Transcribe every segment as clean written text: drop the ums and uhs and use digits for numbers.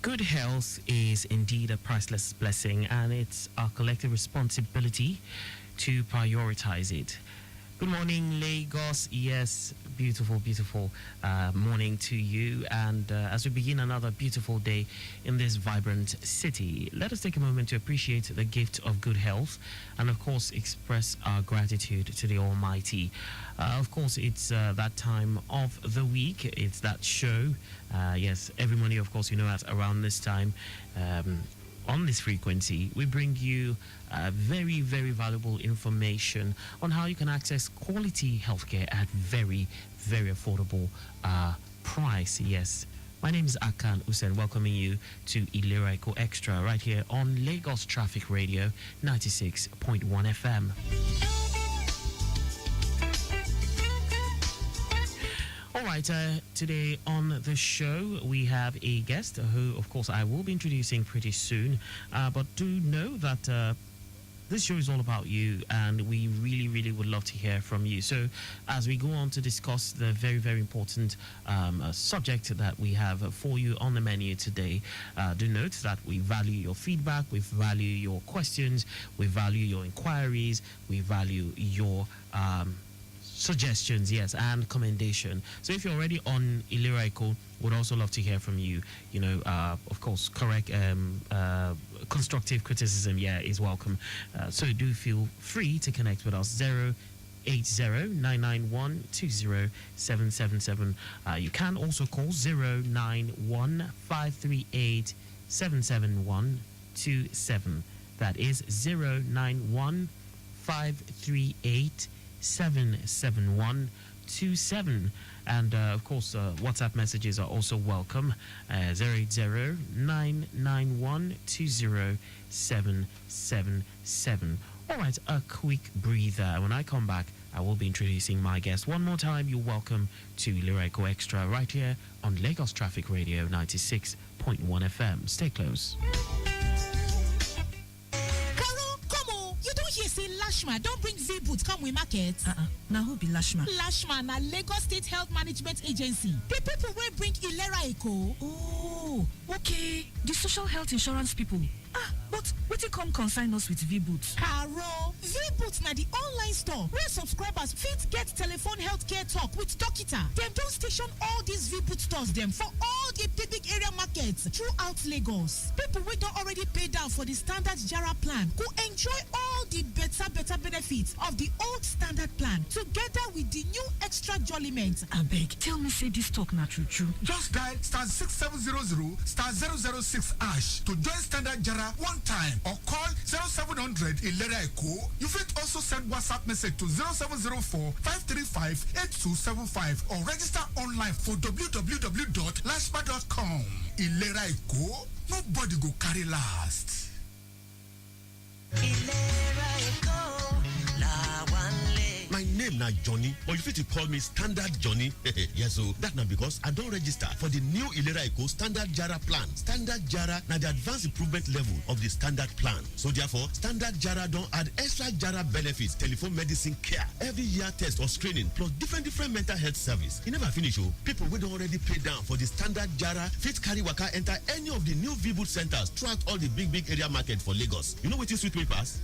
Good health is indeed a priceless blessing, and it's our collective responsibility to prioritize it. Good morning, Lagos. Yes, beautiful, beautiful morning to you. And as we begin another beautiful day in this vibrant city, let us take a moment to appreciate the gift of good health and, of course, express our gratitude to the Almighty. Of course, it's that time of the week. It's that show. Yes, every morning, of course, at around this time, on this frequency, we bring you very, very valuable information on how you can access quality healthcare at very, very affordable price. Yes. My name is Akan Usen, welcoming you to Ilera Eko Extra right here on Lagos Traffic Radio 96.1 FM. All right, today on the show, we have a guest who, of course, I will be introducing pretty soon. But do know that this show is all about you, and we really, really would love to hear from you. So as we go on to discuss the very, very important subject that we have for you on the menu today, do note that we value your feedback, we value your questions, we value your inquiries, we value your suggestions, yes, and commendation. So if you're already on Ilera Eko, would also love to hear from you. Of course, correct, constructive criticism, is welcome. So do feel free to connect with us. 080-991-20777. You can also call 091-538-77127. That is 091-538-77127. And of course, WhatsApp messages are also welcome. 080-991-20777. All right, a quick breather. When I come back, I will be introducing my guest. One more time, you're welcome to Ilera Eko Extra right here on Lagos Traffic Radio 96.1 FM. Stay close. Say Lashma don't bring V-Boots come with market. Now who be Lashma? Lashma na Lagos State Health Management Agency. The people will bring Ilera Eko. Oh, okay. The social health insurance people. But what you come consign us with V-Boots? Caro, V-Boots na the online store where subscribers fit get telephone healthcare talk with Dokita. Them don't station all these V-Boot stores them for all the big area markets throughout Lagos. People we don't already pay down for the standard Jaara plan who enjoy all the better benefits of the old standard plan together with the new extra jolliment. Abeg, tell me say this talk na true. Just dial *6700 *006# to join standard Jaara one time or call 0700 Ilera Eko. You fit also send WhatsApp message to 0704 535 8275 or register online for www.lashma.com. Ilera Eko, nobody go carry last. My name na Johnny, but you fit to call me Standard Johnny. Yes, so that na because I don't register for the new Ilera Eko Standard Jaara plan. Standard Jaara na the advanced improvement level of the standard plan. So therefore, Standard Jaara don't add extra Jaara benefits, telephone medicine care, every year test or screening, plus different mental health service. You never finish, people we don't already pay down for the Standard Jaara fit carry waka enter any of the new V-Boot centers throughout all the big area market for Lagos. You know what is sweet me pass?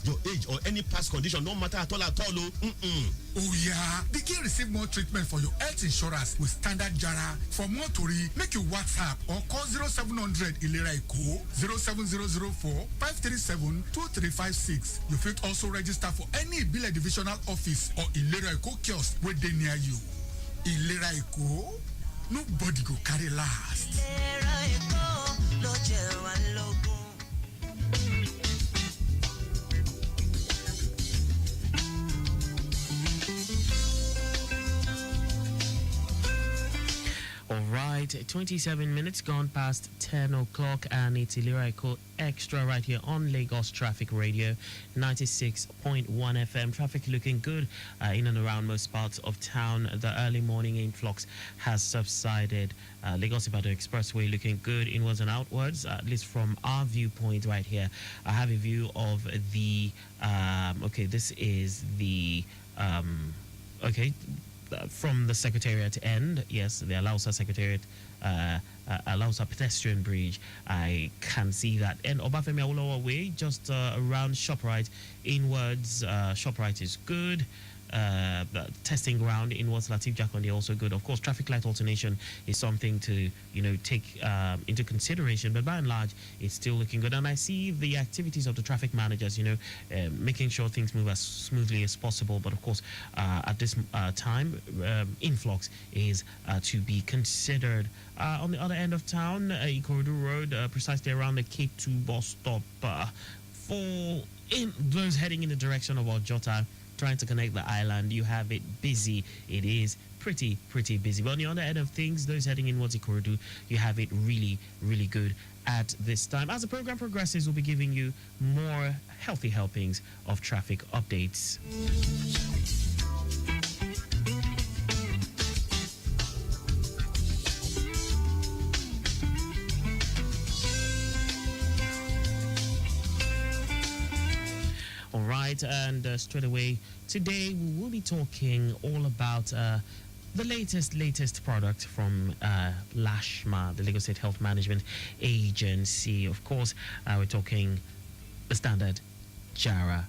Your age or any past condition, no matter at all. Oh yeah, begin receive more treatment for your health insurance with Standard Jaara. For more tori, make you WhatsApp or call 0700 Ilera Eko 07004 537 2356. You fit also register for any Ibile divisional office or Ilera Eko kiosk where they near you. Ilera Eko, nobody go carry last. Ilera Eko, no logo. All right, 27 minutes gone past 10 o'clock, and it's Ilera Eko Extra right here on Lagos Traffic Radio 96.1 FM. Traffic looking good in and around most parts of town. The early morning influx has subsided. Lagos-Ibadan Expressway looking good inwards and outwards, at least from our viewpoint right here. I have a view of the, this is the, from the Secretariat end, yes, the Alausa Secretariat allows a pedestrian bridge. I can see that. And Obafemi Awolowo Way, just around ShopRite inwards. ShopRite is good. The testing ground inwards Latif Jakonde also good. Of course, traffic light alternation is something to take into consideration, but by and large it's still looking good. And I see the activities of the traffic managers, making sure things move as smoothly as possible. But of course, at this time, influx is to be considered. On the other end of town, Ikorodu Road, precisely around the K2 bus stop, for those heading in the direction of Ojota, trying to connect the island, you have it busy. It is pretty busy. But on the other end of things, those heading inwards Ikorodu, you have it really good at this time. As the program progresses, we'll be giving you more healthy helpings of traffic updates. All right, and straight away today we will be talking all about the latest product from LASHMA, the Lagos State Health Management Agency. Of course, we're talking the standard Jaara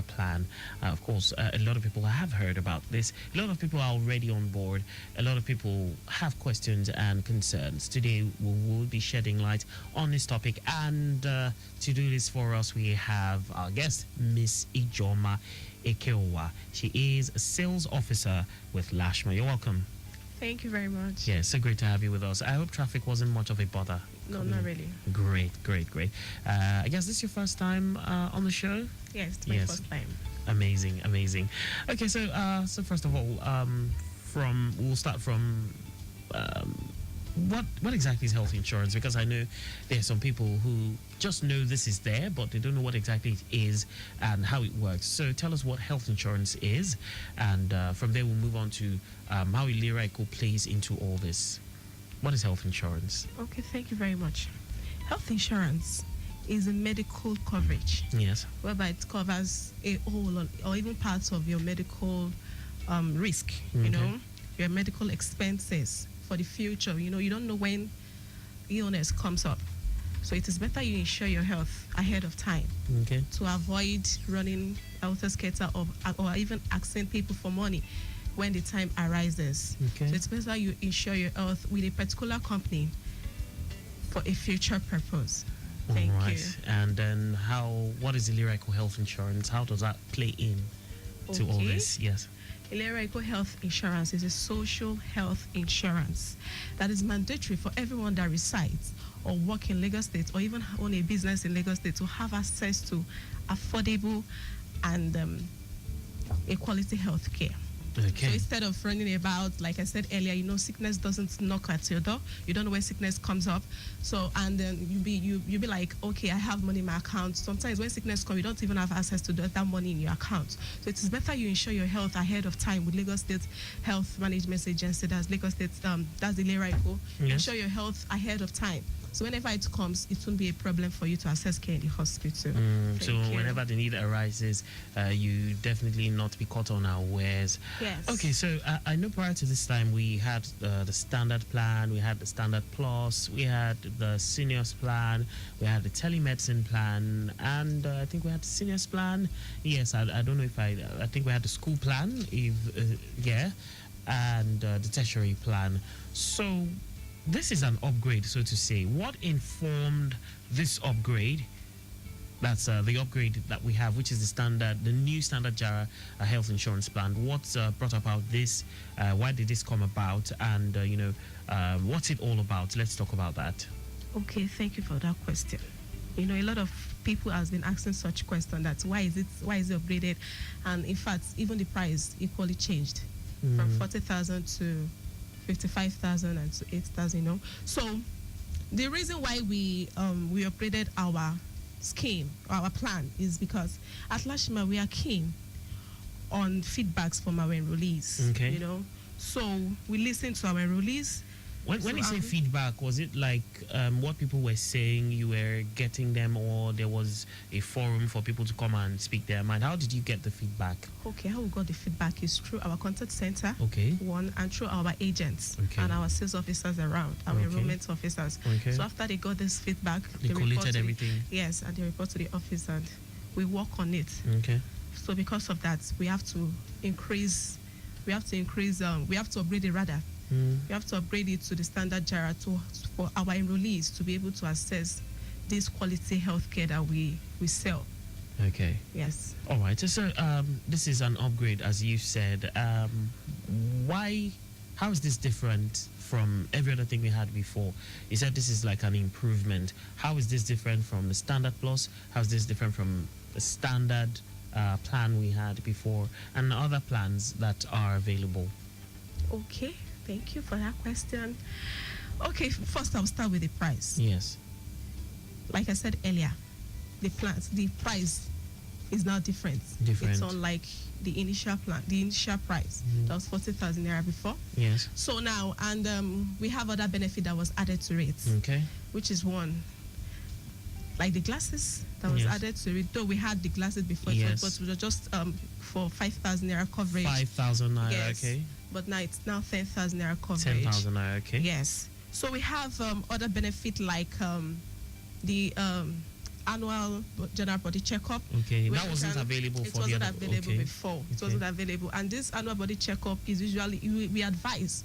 plan. Of course, a lot of people have heard about this. A lot of people are already on board. A lot of people have questions and concerns. Today, we will be shedding light on this topic. And to do this for us, we have our guest, Miss Ijoma Ekeowa. She is a sales officer with LASHMA. You're welcome. Thank you very much. Yeah, so great to have you with us. I hope traffic wasn't much of a bother. No, not really. Great. I guess this is your first time on the show? Yes, it's my first time. Amazing. Okay, so first of all, we'll start from what exactly is health insurance? Because I know there are some people who just know this is there, but they don't know what exactly it is and how it works. So tell us what health insurance is, and from there we'll move on to how Ilera Eko plays into all this. What is health insurance? Okay, thank you very much. Health insurance is a medical coverage. Yes. Whereby it covers a whole or even parts of your medical risk, your medical expenses for the future. You don't know when illness comes up. So it is better you insure your health ahead of time to avoid running helter-skelter or even asking people for money when the time arises. So it's better you insure your health with a particular company for a future purpose. Thank you. And then what is Ilera Eko Health Insurance? How does that play in to all this? Yes. Ilera Eko Health Insurance is a social health insurance that is mandatory for everyone that resides or work in Lagos State or even own a business in Lagos State to have access to affordable and a quality health care. Okay. So instead of running about, like I said earlier, sickness doesn't knock at your door. You don't know when sickness comes up. So, and then you be like, okay, I have money in my account. Sometimes when sickness comes, you don't even have access to that money in your account. So it is better you insure your health ahead of time with Lagos State Health Management Agency. That's Lagos State, that's Ilera Eko. Yes. Insure your health ahead of time. So whenever it comes, it won't be a problem for you to access care in the hospital. So whenever the need arises, you definitely not be caught unawares. Yes. Okay, so I know prior to this time we had the standard plan, we had the standard plus, we had the seniors plan, we had the telemedicine plan, and I think we had the seniors plan. Yes, I don't know if I think we had the school plan, and the tertiary plan. So this is an upgrade, so to say. What informed this upgrade? That's the upgrade that we have, which is the new standard Jaara health insurance plan. What's brought about this? Why did this come about? And what's it all about? Let's talk about that. Okay, thank you for that question. A lot of people has been asking such question. That's why is it upgraded? And in fact, even the price equally changed from 40,000 to 55,000 and to 8,000. So the reason why we upgraded our scheme, our plan, is because at LASHMA we are keen on feedbacks from our enrollees. So we listen to our enrollees When you say feedback, was it like what people were saying, you were getting them, or there was a forum for people to come and speak their mind? How did you get the feedback? Okay, how we got the feedback is through our contact center, Okay. one, and through our agents Okay. and our sales officers around, our Okay. enrollment officers. Okay. So after they got this feedback, They report collated to everything. yes, and they report to the office, and we work on it. Okay. So because of that, we have to upgrade it rather. We have to upgrade it to the standard Jaara for our enrollees to be able to access this quality healthcare that we sell. Okay. Yes. All right. So this is an upgrade, as you said. How is this different from every other thing we had before? You said this is like an improvement. How is this different from the standard plus? How is this different from the standard plan we had before and other plans that are available? Okay. Thank you for that question. Okay, first I'll start with the price. Yes. Like I said earlier, the price is now different. It's unlike the initial price. That was 40,000 naira before. Yes. So now, and we have other benefit that was added to it. Okay. Which is one, like the glasses that was added to it. Though we had the glasses before, Yes. but it was just for 5,000 naira coverage. 5,000 naira. Yes. Okay. But now it's 10,000 naira coverage. 10,000 naira. Okay. Yes. So we have other benefit like the annual general body checkup. Okay. where That we wasn't available it for wasn't the other. available Okay. before. It Okay. wasn't available. And this annual body checkup is usually, we advise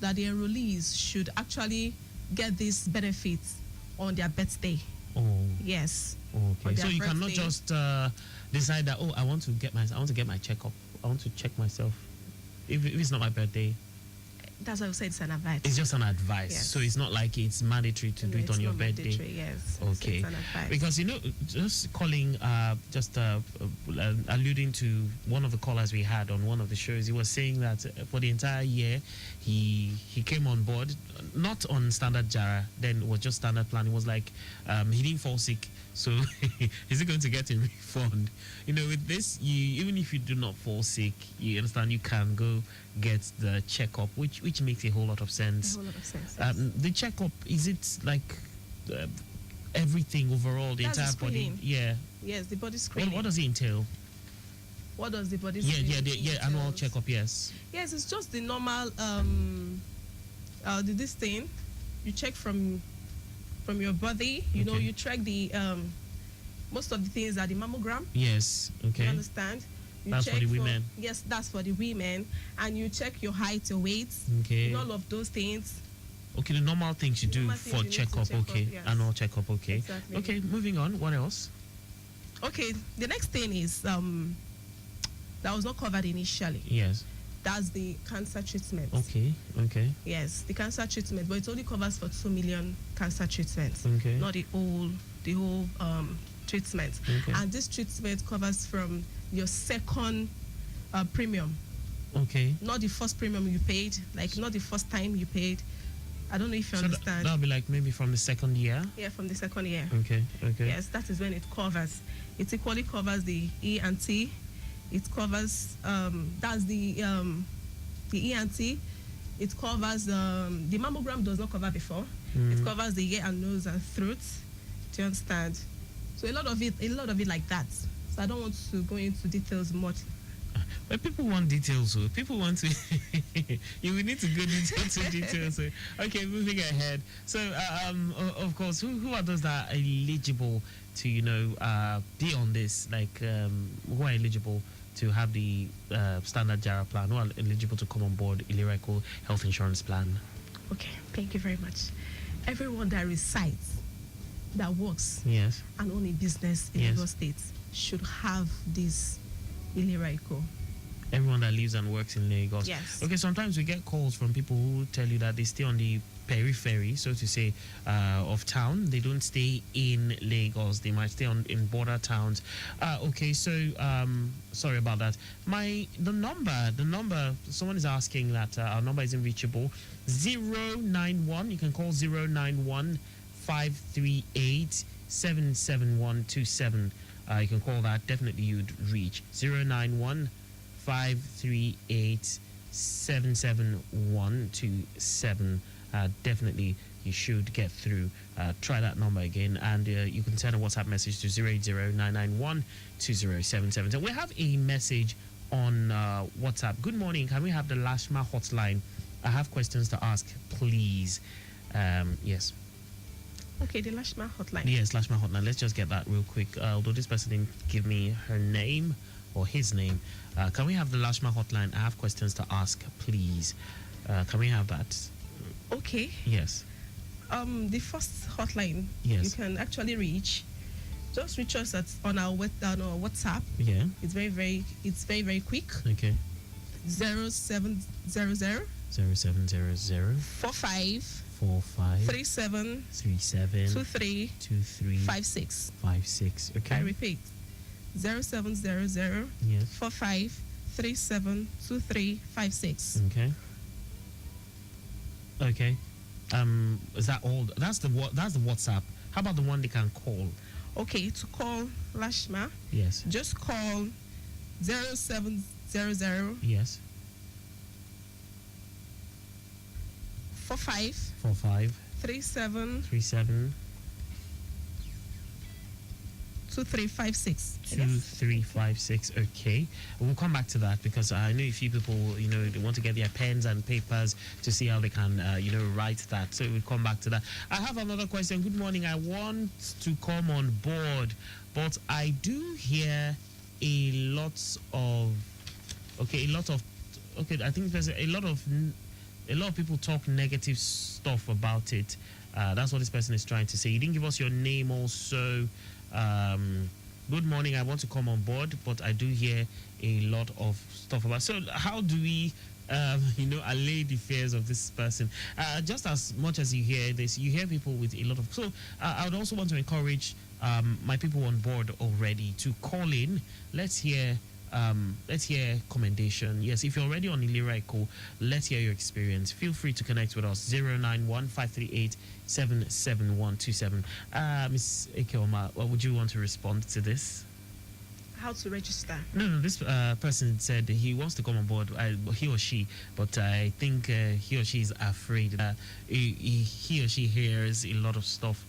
that the enrollees should actually get these benefits on their birthday. Oh. Yes. Okay. So their you cannot birthday. just decide that, I want to get my checkup. I want to check myself. If it's not my birthday, That's why I said it's an advice. it's just an advice. Yes. So it's not like it's mandatory to do it It's on your not birthday. mandatory, yes. Okay. It's an advice. Because just calling, alluding to one of the callers we had on one of the shows, he was saying that for the entire year he came on board, not on standard Jaara, then it was just standard plan. It was like he didn't fall sick, so is he going to get a refund? With this, even if you do not fall sick, you understand, you can go get the checkup, which makes a whole lot of sense. A whole lot of sense. Yes. The checkup, is it like everything overall, the That's the entire body? screening. Yeah. Yes, the body screening. What does it entail? What does the body Yeah, screening annual entails? checkup. Yes. Yes, it's just the normal this thing. You check from your body, Okay. you check the most of the things are the mammogram. Yes. Okay. You understand? You That's for check the women. Yes, that's for the women. And you check your height, your weight, Okay. and all of those things. Okay, the normal things you do Normal things for you need to checkup. check up, Okay. yes. Annual checkup. Okay. Exactly. Okay. Moving on. What else? Okay, the next thing is that was not covered initially. Yes. That's the cancer treatment. Okay. Okay. Yes, the cancer treatment, but it only covers for 2 million cancer treatments, Okay. not the whole treatment. Okay. And this treatment covers from your second premium, Okay. not the first premium you paid, like not the first time you paid. I don't know if you So understand. that'll be like maybe from the second year. Yeah, from the second year. Okay. Okay. Yes, that is when it covers. It equally covers the E&T. It covers that's the E&T. It covers the mammogram does not cover before. It covers the ear and nose and throat. Do you understand? So a lot of it like that. So I don't want to go into details much. But people want details, so people want to. You will need to go into details. So. Okay, moving ahead. So, of course, who are those that are eligible to, be on this? Like, who are eligible to have the standard Jaara plan? Who are eligible to come on board Ilera Eko health insurance plan? Okay, thank you very much. Everyone that resides, that works, Yes. and own a business in Yes. Lagos State should have this Ilera Eko. Everyone that lives and works in Lagos. Yes. Okay, sometimes we get calls from people who tell you that they stay on the periphery, so to say, of town. They don't stay in Lagos. They might stay in border towns. Okay, so sorry about that. The number. Someone is asking that our number isn't reachable. 091. You can call 091 538 77127. You can call that. Definitely you'd reach 091 538 77127. definitely you should get through. Try that number again, and you can send a WhatsApp message to 080-991-2077. We have a message on WhatsApp. Good morning. Can we have the Lashma hotline? I have questions to ask, please. Yes. Okay, the Lashma hotline. Yes, Lashma hotline. Let's just get that real quick. Although this person didn't give me her name or his name, can we have the Lashma hotline? I have questions to ask, please. Can we have that? Okay. Yes. The first hotline Yes. you can actually reach. Just reach us on our WhatsApp. Yeah. It's very quick. Okay. 0700 0700 45 45 37 37 23 23 56. 56. Okay. I repeat, 0700 Yes. 45 37 23 56. Okay. Okay. Is that all? That's the WhatsApp. How about the one they can call? Okay, to call Lashma, Yes. just call 0700 Yes. 45 45 37 37 2356. 2356. Okay, we'll come back to that because I know a few people, they want to get their pens and papers to see how they can, write that. So we'll come back to that. I have another question. Good morning. I want to come on board, but I do hear a lot of. I think there's a lot of people talk negative stuff about it. That's what this person is trying to say. You didn't give us your name also. Good morning. I want to come on board, but I do hear a lot of stuff about. So how do we, allay the fears of this person? Just as much as you hear this, you hear people with a lot of. So I would also want to encourage my people on board already to call in. Let's hear commendation. Yes, if you're already on Ilera Eko, let's hear your experience. Feel free to connect with us. 091-538-77127. Ms. Ekeoma, what would you want to respond to this? How to register? No, this person said he wants to come on board, he or she, but I think he or she is afraid. He or she hears a lot of stuff.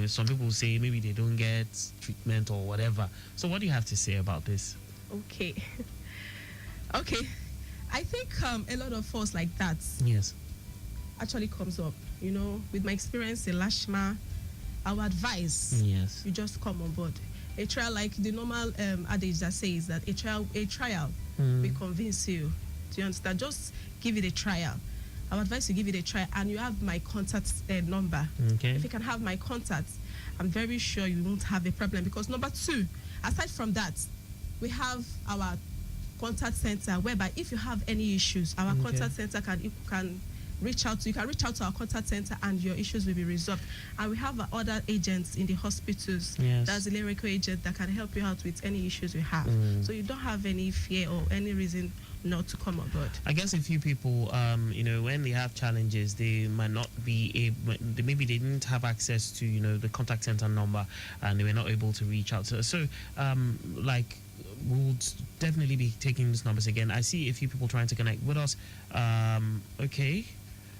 Some people say maybe they don't get treatment or whatever. So what do you have to say about this? Okay. Okay. I think a lot of us like that Yes. actually comes up. With my experience in Lashma, our advice, Yes. you just come on board. A trial, like the normal adage that says that a trial will convince you. Do you understand? Just give it a trial. Our advice, you give it a try, and you have my contact number. Okay. If you can have my contact, I'm very sure you won't have a problem. Because number two, aside from that, we have our contact center, whereby if you have any issues, our contact center can reach out to. You can reach out to our contact center, and your issues will be resolved. And we have other agents in the hospitals. Yes. That's the Ilera Eko agent that can help you out with any issues you have. So you don't have any fear or any reason not to come on board. I guess a few people, when they have challenges, they might not be able. Maybe they didn't have access to, the contact center number, and they were not able to reach out. So, we'll definitely be taking these numbers again. I see a few people trying to connect with us. Okay.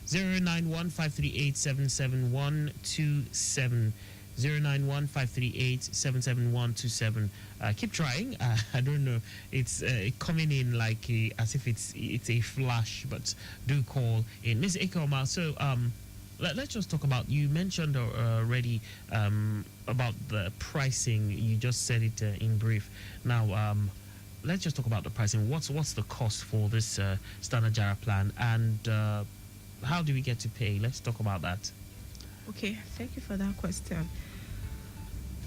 091-538-77127. 091-538-77127. Keep trying. I don't know. It's coming in like as if it's a flash, but do call in. Ms. Ekeoma, so let's just talk about, you mentioned already about the pricing. You just said it in brief. Now, let's just talk about the pricing. What's the cost for this standard Jaara plan, and how do we get to pay? Let's talk about that. Okay, thank you for that question.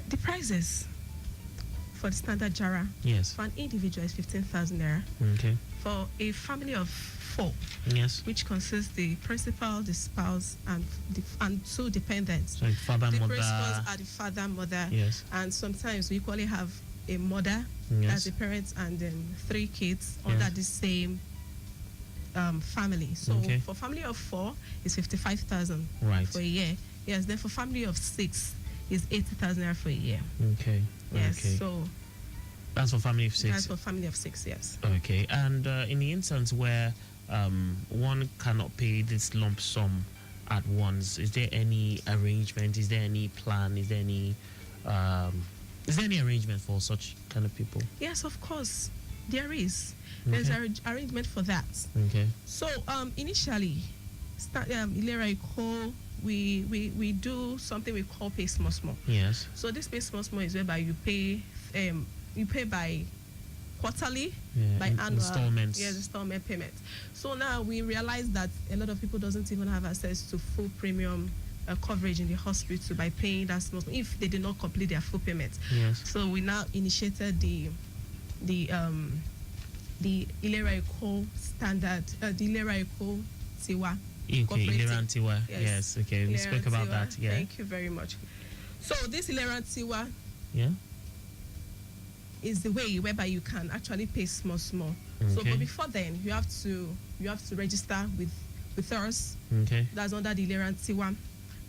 The prices for the standard Jaara, Yes. for an individual, is 15,000 naira. Okay. For a family of 4, Yes. which consists the principal, the spouse, and 2 dependents. So father, The mother. principals are the father, mother, Yes. and sometimes we equally have a mother Yes. as the parents, and then 3 kids Yes. under the same family. So Okay. for family of 4 is 55,000 Right. for a year. Yes. Then for family of 6 is 80,000 naira for a year. Okay. Yes. Okay. So That's for family of 6. that's for family of 6. Yes. Okay. And in the instance where one cannot pay this lump sum, at once? Is there any arrangement? Is there any plan? Is there any arrangement for such kind of people? Yes, of course, there is. There's an arrangement for that. Okay. So initially, Ilera Eko, we do something we call pay small small. Yes. So this pay small small is whereby you pay by quarterly, by annual installments. Yes, installment payment. So now we realize that a lot of people doesn't even have access to full premium coverage in the hospital by paying that small if they did not complete their full payment. Yes. So we now initiated the Ilera Eko standard, the Ilera Eko Tiwa. Okay, Ilera Tiwa. Yes. Okay, we spoke about Tiwa. that. Yeah. Thank you very much. So this Ilera Tiwa is the way whereby you can actually pay small. So, but before then, you have to register with us. Okay. That's under the Ilera Tiwa.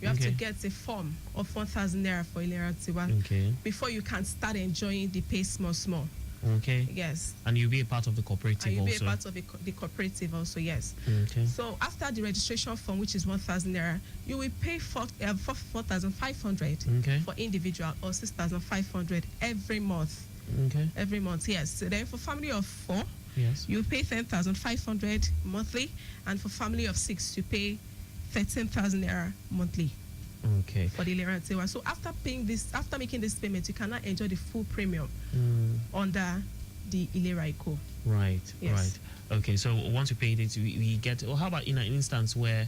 You have to get a form of 1,000 naira for Ilera Tiwa. Okay. Before you can start enjoying the pay small. Okay. Yes. And you'll be a part of the cooperative and you'll also. be a part of the cooperative also, yes. Okay. So after the registration form, which is 1,000 naira, you will pay 4,500 for individual or 6,500 every month. Okay. Every month, yes. So then for family of 4, yes, you pay 10,500 monthly, and for family of 6, you pay 13,000 naira monthly. Okay. For the Ilera Tiwa. So after making this payment, you cannot enjoy the full premium under the Ilera Eko. Right. Yes. Right. Okay. So once you paid it, we get. Or how about in an instance where,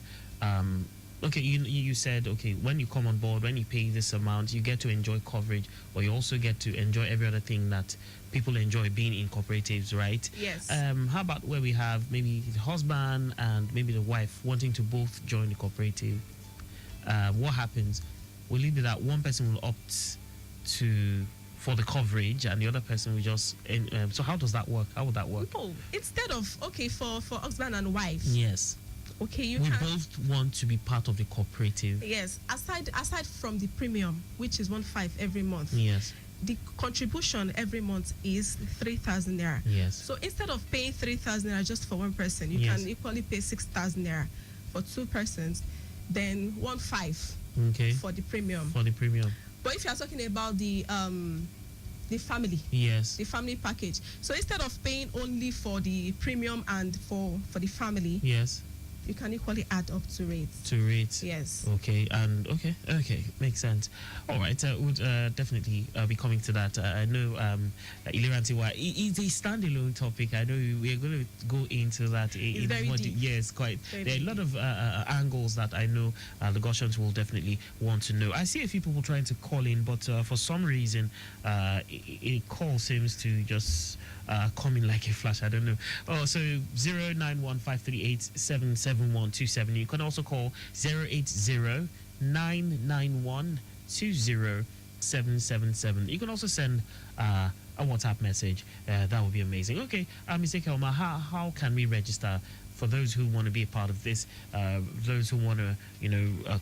okay, you said, okay, when you come on board, when you pay this amount, you get to enjoy coverage, or you also get to enjoy every other thing that people enjoy being in cooperatives, right? Yes. How about where we have maybe the husband and maybe the wife wanting to both join the cooperative? What happens? Will it be that one person will opt for the coverage and the other person will just so how does that work? How would that work? No, instead of for husband and wife. Yes. Okay, we both want to be part of the cooperative. Yes. Aside from the premium, which is 1,500 every month. Yes. The contribution every month is 3,000 naira. Yes. So instead of paying 3,000 naira just for one person, you can equally pay 6,000 naira for 2 persons. Then 1,500 for the premium. For the premium. But if you are talking about the family, yes, the family package. So instead of paying only for the premium and for the family, yes, you can equally add up to rates. To rates. Yes. Okay. And okay, makes sense. All right. Would definitely be coming to that. I know Ilera Tiwa is a standalone topic. I know we are going to go into that. It's very deep. Yes, quite. Very there are a lot of angles that I know the Goshians will definitely want to know. I see a few people trying to call in, but for some reason, a call seems to just coming like a flash. I don't know. Oh, so 09153877127. You can also call 080-991-20777. You can also send a WhatsApp message. That would be amazing. Okay, Mr. Kelma, how can we register for those who want to be a part of this? Those who want to,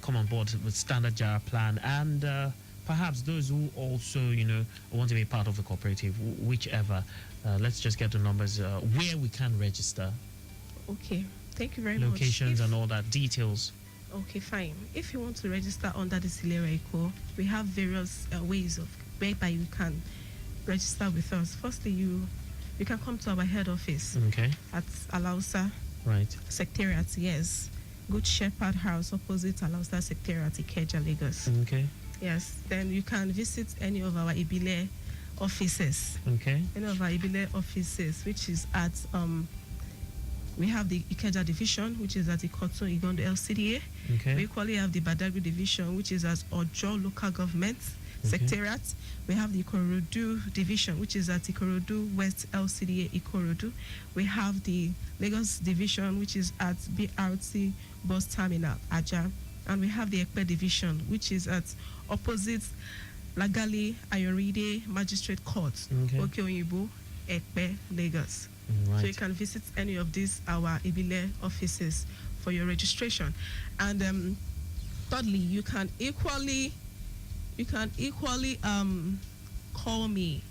come on board with Standard Jaara plan, and perhaps those who also, want to be part of the cooperative, whichever. Let's just get the numbers where we can register. Okay, thank you very much. Locations and all that, details. Okay, fine. If you want to register under the Ilera Eko, we have various ways of whereby you can register with us. Firstly, you can come to our head office at Alausa Secretariat, yes. Good Shepherd House opposite Alausa Secretariat, Ikeja, Lagos. Okay. Yes, then you can visit any of our Ibile offices. Okay. Any of our Ibile offices, which is at we have the Ikeja division, which is at Ikoto Igondo LCDA. Okay. We equally have the Badagry division, which is at Ojo local government secretariat. We have the Ikorodu division, which is at Ikorodu West LCDA Ikorodu. We have the Lagos division, which is at BRT bus terminal Aja. And we have the Ekpe division, which is at opposite Lagali Ayoride Magistrate Court, Okeoyibo, Ekpe, Lagos. Right. So you can visit any of these our Ibile offices for your registration. And thirdly, you can equally call me.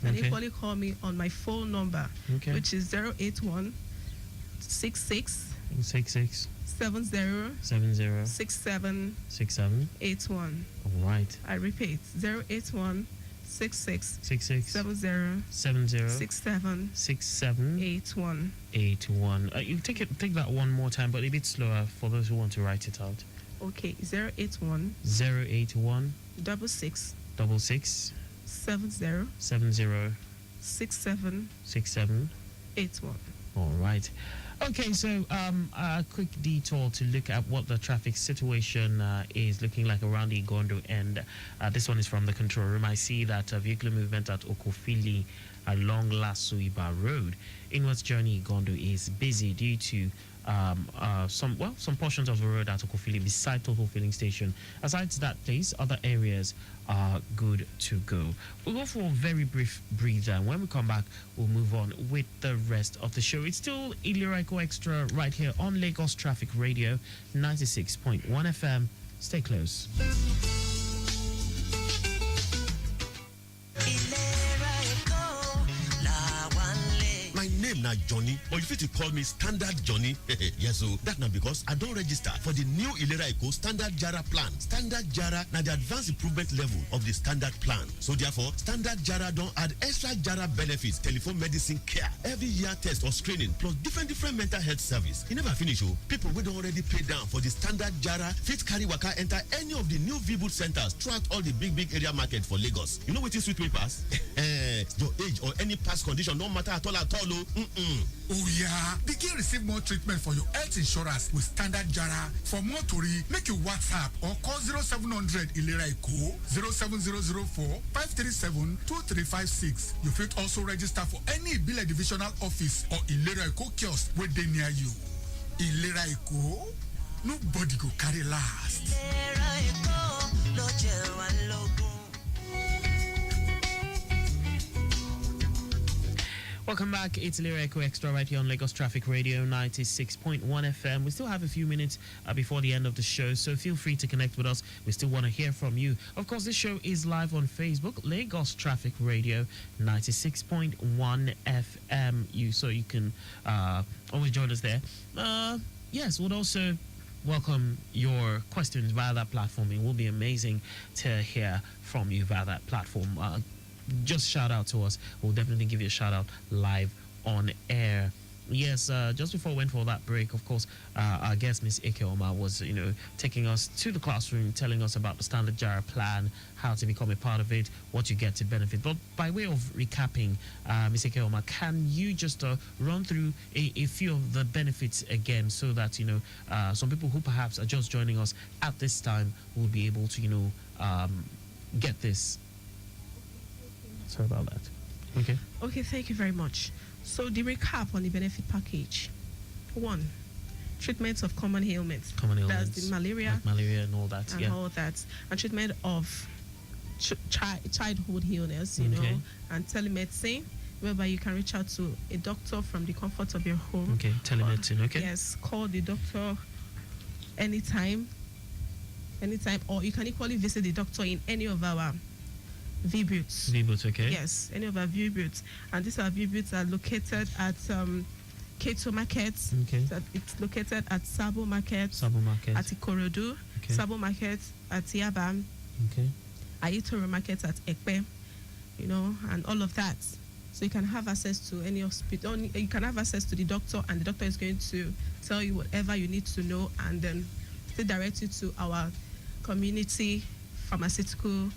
You can equally call me on my phone number, which is 081 66 66 70 70 67 67. 81. All right. I repeat, 081 66 66 70 70 67 67 81. 81. You take that one more time, but a bit slower for those who want to write it out. Okay, 081 081 66 66 70 70 67 67. 81. All right. Okay, so a quick detour to look at what the traffic situation is looking like around the Igondo end. This one is from the control room. I see that vehicular movement at Okofili along Lasuiba Road. Inwards journey Igondo is busy due to some portions of the road at Okofili beside Total Filling Station. Aside that place, other areas are good to go. We'll go for a very brief breather, and when we come back, we'll move on with the rest of the show. It's still Ilera Eko Extra right here on Lagos Traffic Radio 96.1 FM. Stay close. My name na Johnny, but you fit to call me Standard Johnny. Yes, so that na because I don't register for the new Ilera Eko Standard Jaara plan. Standard Jaara na the advanced improvement level of the standard plan. So therefore, Standard Jaara don't add extra Jaara benefits, telephone medicine care, every year test or screening, plus different mental health service. You never finish, oh. People we don't already pay down for the Standard Jaara fit carry waka enter any of the new V-Boot centers throughout all the big area market for Lagos. You know what is sweet me pass? Your age or any past condition, no matter at all. Oh yeah, begin receive more treatment for your health insurance with Standard Jaara. For more tori, make you WhatsApp or call 0700 Ilera Eko 07004 537 2356. You fit also register for any Ibile divisional office or Ilera Eko kiosk where they near you. Ilera Eko, nobody go carry last. Ilera Eko, no Welcome back. It's Ilera Eko Extra right here on Lagos Traffic Radio 96.1 FM. We still have a few minutes before the end of the show, so feel free to connect with us. We still want to hear from you. Of course, this show is live on Facebook, Lagos Traffic Radio 96.1 FM. So you can always join us there. Yes, we'll also welcome your questions via that platform. It will be amazing to hear from you via that platform. Just shout out to us. We'll definitely give you a shout out live on air. Yes, just before we went for that break, of course, our guest, Miss Ikeoma, was, taking us to the classroom, telling us about the Standard Jaara plan, how to become a part of it, what you get to benefit. But by way of recapping, Miss Ikeoma, can you just run through a few of the benefits again so that, some people who perhaps are just joining us at this time will be able to, get this. Sorry about that. Okay. Okay, thank you very much. So the recap on the benefit package. 1, treatment of common ailments. That's the malaria. Like malaria and all that. And all that. And treatment of childhood illness, and telemedicine, whereby you can reach out to a doctor from the comfort of your home. Okay, telemedicine, okay. Yes, call the doctor anytime, or you can equally visit the doctor in any of our V-Boots. V-Boots, okay. Yes, any of our V-Boots. And these are V-Boots are located at Keto Market. Okay. So it's located at Sabo Market. Sabo Market. At Ikorodu. Okay. Sabo Market at Yaba. Okay. Ayitoro Market at Ekpe. And all of that. So you can have access to any hospital. You can have access to the doctor, and the doctor is going to tell you whatever you need to know, and then they direct you to our community pharmaceutical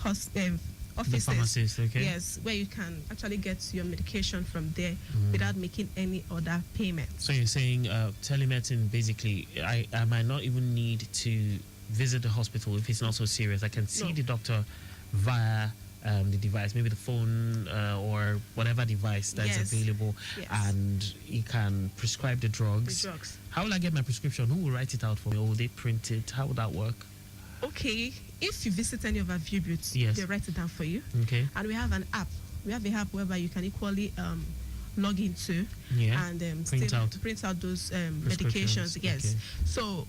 offices. Pharmacist, okay. Yes, where you can actually get your medication from there without making any other payment. So you're saying telemedicine, basically, I might not even need to visit the hospital if it's not so serious. I can see the doctor via the device, maybe the phone or whatever device that's available, and you can prescribe the drugs. How will I get my prescription? Who will write it out for me? Or will they print it? How would that work? Okay, if you visit any of our V-Boots, they write it down for you. Okay. And we have an app. We have a app whereby you can equally log into and print out those medications. Yes. Okay. So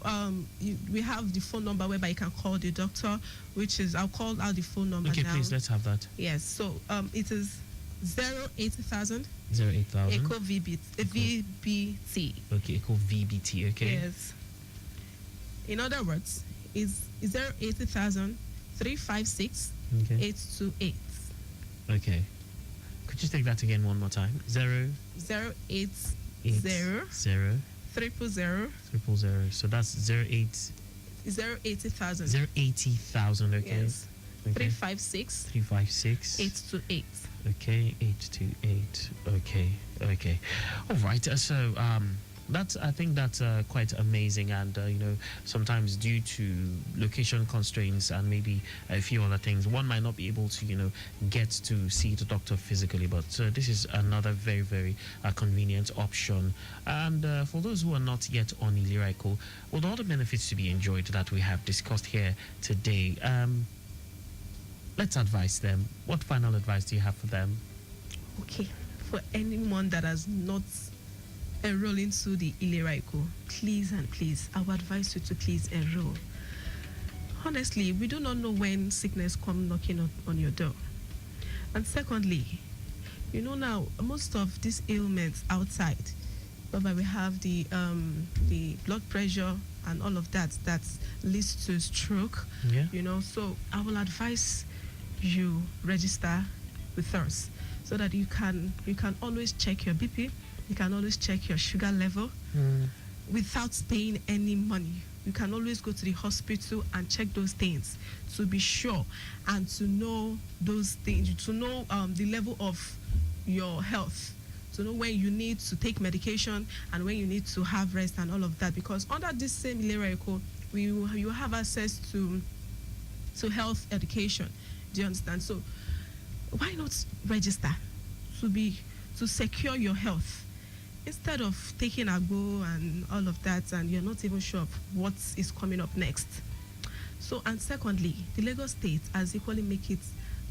we have the phone number whereby you can call the doctor, which is, I'll call out the phone number now. Okay, please, let's have that. Yes. So it is 08000 08000. Echo VBT. Okay, Echo VBT. Okay. Yes. In other words, is 080,000 356 Okay. 828. Okay. Could you take that again one more time? 080 080 000 000. So that's 08000. 080,000. Okay. Yes. Okay. 356 356 828. Okay, 828. Okay. All right. So I think that's quite amazing, and sometimes due to location constraints and maybe a few other things, one might not be able to get to see the doctor physically. But this is another very very convenient option. And for those who are not yet on Ilera Eko, with all the benefits to be enjoyed that we have discussed here today, let's advise them. What final advice do you have for them? Okay. For anyone that has not enrolled into the Ilera Eko, please and please, I would advise you to please enroll. Honestly, we do not know when sickness come knocking on your door. And secondly, now most of these ailments outside, whereby we have the blood pressure and all of that leads to stroke. Yeah. So I will advise you register with us so that you can always check your BP, you can always check your sugar level without paying any money. You can always go to the hospital and check those things to be sure and to know those things, to know the level of your health, to know when you need to take medication and when you need to have rest and all of that. Because under this same Ilera Eko, you have access to health education. Do you understand? So why not register to secure your health instead of taking a go and all of that, and you're not even sure of what is coming up next. So, and secondly, the Lagos State has equally make it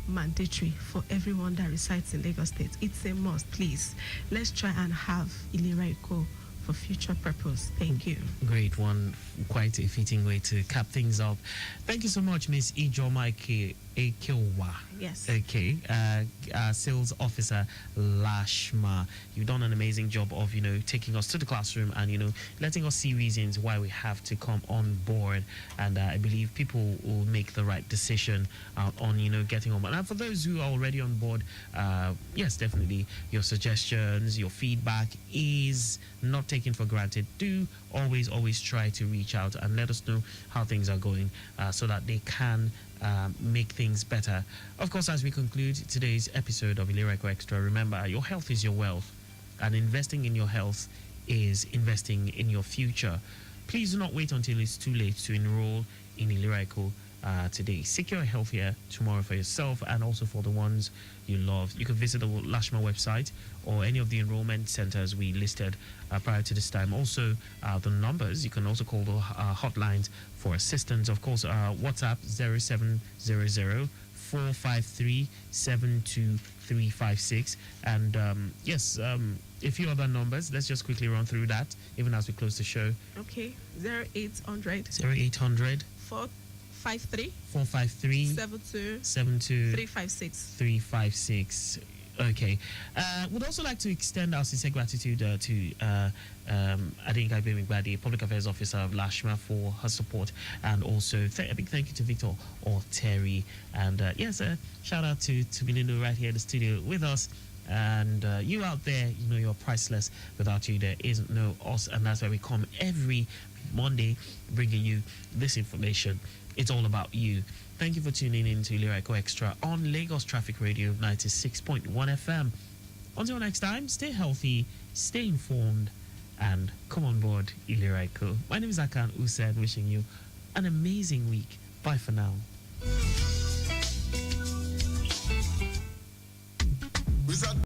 mandatory for everyone that resides in Lagos State. It's a must. Please, let's try and have Ilera Eko for future purpose. Thank you. Great one. Quite a fitting way to cap things up. Thank you so much, Miss Ijoma Ekewa. Yes. Okay. Sales officer Lashma. You've done an amazing job of, taking us to the classroom and, letting us see reasons why we have to come on board. And I believe people will make the right decision on, getting on board. And for those who are already on board, yes, definitely your suggestions, your feedback is not taken for granted. Do always try to reach out and let us know how things are going so that they can make things better. Of course, as we conclude today's episode of Ilera Eko Extra, remember your health is your wealth, and investing in your health is investing in your future. Please do not wait until it's too late to enroll in Ilera Eko today. Secure a healthier tomorrow for yourself and also for the ones you love. You can visit the Lashma website or any of the enrollment centers we listed prior to this time. Also, the numbers, you can also call the hotlines for assistance. Of course, WhatsApp 0700 453 72356. And yes, a few other numbers. Let's just quickly run through that even as we close the show. Okay. 0800 0800 453 72 356. 356. Okay. Would also like to extend our sincere gratitude to Adinka Bemigbadi, Public Affairs Officer of Lashma, for her support, and also a big thank you to Victor or Terry. And yes, shout out to Milino right here in the studio with us. And you out there, you're priceless. Without you, there isn't no us, and that's why we come every Monday bringing you this information. It's all about you. Thank you for tuning in to Ilera Eko Extra on Lagos Traffic Radio 96.1 FM. Until next time, stay healthy, stay informed, and come on board Ilera Eko. My name is Akan Usain, wishing you an amazing week. Bye for now.